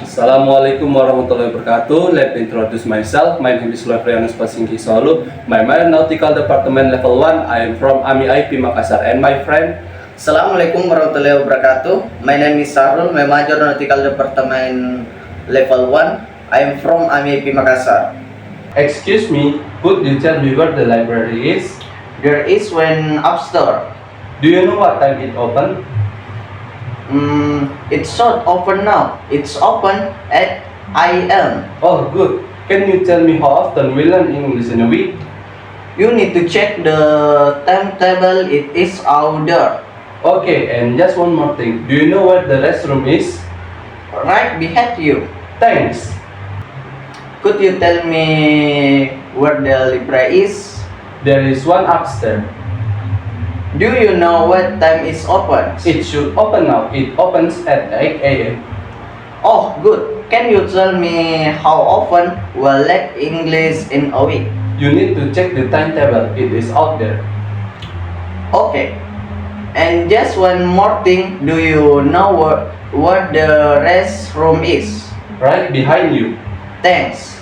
Assalamualaikum warahmatullahi wabarakatuh. Let me introduce myself. My name is Lefrianus Pasingki Solu. My Nautical Department Level 1. I am from AMI IP Makassar. And my friend. Assalamualaikum warahmatullahi wabarakatuh. My name is Sarul. My major Nautical Department Level 1. I am from AMI IP Makassar. Excuse me, could you tell me where the library is? There is one upstairs. Do you know what time it open? It's not open now. It's open at IM. Oh, good. Can you tell me how often we learn English in a week? You need to check the timetable. It is out there. Okay, and just one more thing. Do you know where the restroom is? Right behind you. Thanks. Could you tell me where the library is? There is one upstairs. Do you know what time it's open? It should open now. It opens at 8 a.m. Oh, good. Can you tell me how often we'll learn English in a week? You need to check the timetable. It is out there. Okay. And just one more thing. Do you know where the restroom is? Right behind you. Thanks.